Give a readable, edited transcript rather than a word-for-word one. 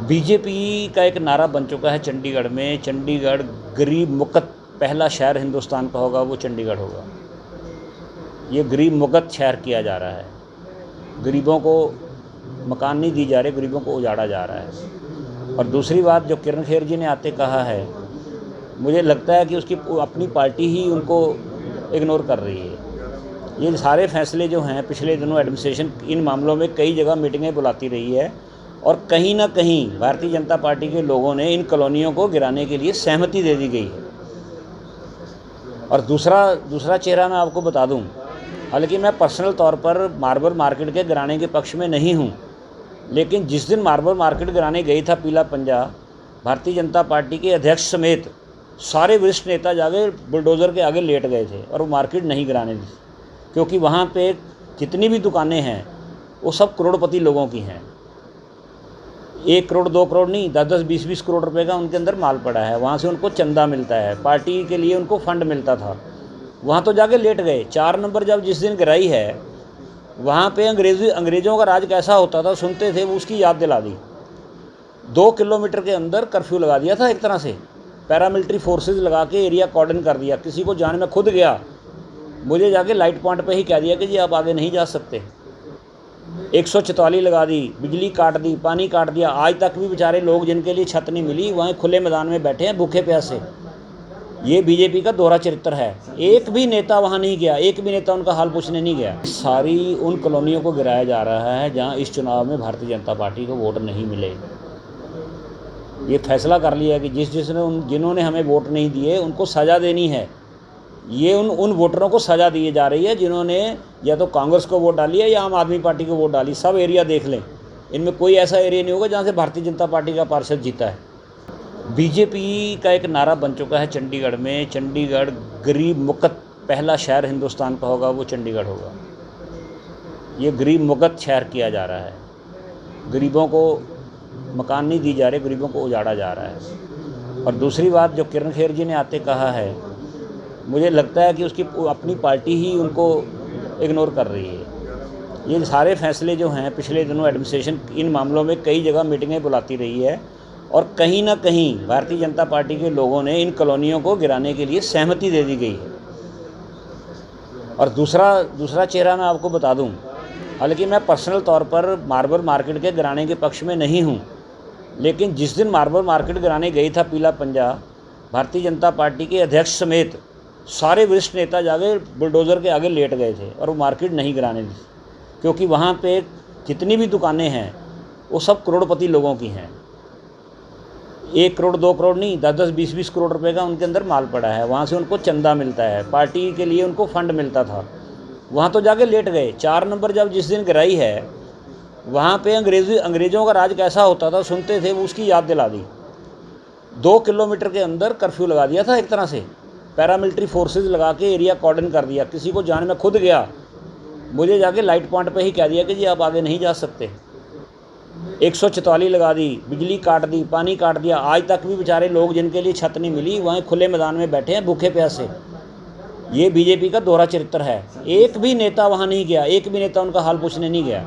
BJP का एक नारा बन चुका है चंडीगढ़ में। चंडीगढ़ गरीब मुक्त पहला शहर हिंदुस्तान का होगा, वो चंडीगढ़ होगा। ये गरीब मुक्त शहर किया जा रहा है। गरीबों को मकान नहीं दी जा रहे, गरीबों को उजाड़ा जा रहा है। और दूसरी बात, जो किरण खेर जी ने आते कहा है, मुझे लगता है कि उसकी अपनी पार्टी ही उनको इग्नोर कर रही है। ये सारे फैसले जो हैं, पिछले दिनों एडमिनिस्ट्रेशन इन मामलों में कई जगह मीटिंगें बुलाती रही है और कहीं ना कहीं भारतीय जनता पार्टी के लोगों ने इन कॉलोनियों को गिराने के लिए सहमति दे दी गई है। और दूसरा चेहरा मैं आपको बता दूं, हालांकि मैं पर्सनल तौर पर मार्बल मार्केट के गिराने के पक्ष में नहीं हूं, लेकिन जिस दिन मार्बल मार्केट गिराने गई था पीला पंजा, भारतीय जनता पार्टी के अध्यक्ष समेत सारे वरिष्ठ नेता जाके बुलडोज़र के आगे लेट गए थे और वो मार्केट नहीं गिराने दी, क्योंकि वहाँ पे जितनी भी दुकानें हैं वो सब करोड़पति लोगों की हैं। 1 करोड़ 2 करोड़ नहीं, 10-10 20-20 करोड़ रुपए का उनके अंदर माल पड़ा है। वहाँ से उनको चंदा मिलता है, पार्टी के लिए उनको फंड मिलता था। वहाँ तो जाके लेट गए। 4 नंबर जब जिस दिन गिराई है, वहाँ पे अंग्रेज़ों का राज कैसा होता था सुनते थे, वो उसकी याद दिला दी। 2 किलोमीटर के अंदर कर्फ्यू लगा दिया था, एक तरह से पैरामिलिट्री फोर्सेज लगा के एरिया कॉर्डन कर दिया। किसी को जाने में खुद गया, मुझे जाके लाइट पॉइंट पे ही कह दिया कि जी आप आगे नहीं जा सकते। 144 लगा दी, बिजली काट दी, पानी काट दिया। आज तक भी बेचारे लोग जिनके लिए छत नहीं मिली, वहीं खुले मैदान में बैठे हैं भूखे प्यासे। ये बीजेपी का दोहरा चरित्र है। एक भी नेता वहाँ नहीं गया, एक भी नेता उनका हाल पूछने नहीं गया। सारी उन कॉलोनियों को गिराया जा रहा है जहाँ इस चुनाव में भारतीय जनता पार्टी को वोट नहीं मिले। ये फैसला कर लिया कि जिन्होंने हमें वोट नहीं दिए उनको सज़ा देनी है। ये उन वोटरों को सज़ा दी जा रही है जिन्होंने या तो कांग्रेस को वोट डाली है या आम आदमी पार्टी को वोट डाली। सब एरिया देख लें, इनमें कोई ऐसा एरिया नहीं होगा जहाँ से भारतीय जनता पार्टी का पार्षद जीता है। बीजेपी का एक नारा बन चुका है चंडीगढ़ में। चंडीगढ़ गरीब मुक्त पहला शहर हिंदुस्तान का होगा, वो चंडीगढ़ होगा। ये गरीब मुक्त शहर किया जा रहा है। गरीबों को मकान नहीं दी जा रहे, गरीबों को उजाड़ा जा रहा है। और दूसरी बात, जो किरण खेर जी ने आते कहा है, मुझे लगता है कि उसकी अपनी पार्टी ही उनको इग्नोर कर रही है। ये सारे फैसले जो हैं, पिछले दिनों एडमिनिस्ट्रेशन इन मामलों में कई जगह मीटिंगें बुलाती रही है और कहीं ना कहीं भारतीय जनता पार्टी के लोगों ने इन कॉलोनियों को गिराने के लिए सहमति दे दी गई है। और दूसरा चेहरा मैं आपको बता दूं, हालांकि मैं पर्सनल तौर पर मार्बल मार्केट के गिराने के पक्ष में नहीं हूं, लेकिन जिस दिन मार्बल मार्केट गिराने गई था पीला पंजा, भारतीय जनता पार्टी के अध्यक्ष समेत सारे वरिष्ठ नेता जाके बुलडोज़र के आगे लेट गए थे और वो मार्केट नहीं गिराने दी, क्योंकि वहाँ पे जितनी भी दुकानें हैं वो सब करोड़पति लोगों की हैं। 1 करोड़ 2 करोड़ नहीं, 10-10 20-20 करोड़ रुपए का उनके अंदर माल पड़ा है। वहाँ से उनको चंदा मिलता है, पार्टी के लिए उनको फंड मिलता था। वहाँ तो जाके लेट गए। 4 नंबर जब जिस दिन गिराई है, वहाँ पे अंग्रेज़ों का राज कैसा होता था सुनते थे, वो उसकी याद दिला दी। 2 किलोमीटर के अंदर कर्फ्यू लगा दिया था, एक तरह से पैरामिलिट्री फोर्सेज लगा के एरिया कॉर्डन कर दिया। किसी को जाने में खुद गया, मुझे जाके लाइट पॉइंट पे ही कह दिया कि जी आप आगे नहीं जा सकते। 144 लगा दी, बिजली काट दी, पानी काट दिया। आज तक भी बेचारे लोग जिनके लिए छत नहीं मिली, वहीं खुले मैदान में बैठे हैं भूखे प्यासे। ये बीजेपी का दोहरा चरित्र है। एक भी नेता वहाँ नहीं गया, एक भी नेता उनका हाल पूछने नहीं गया।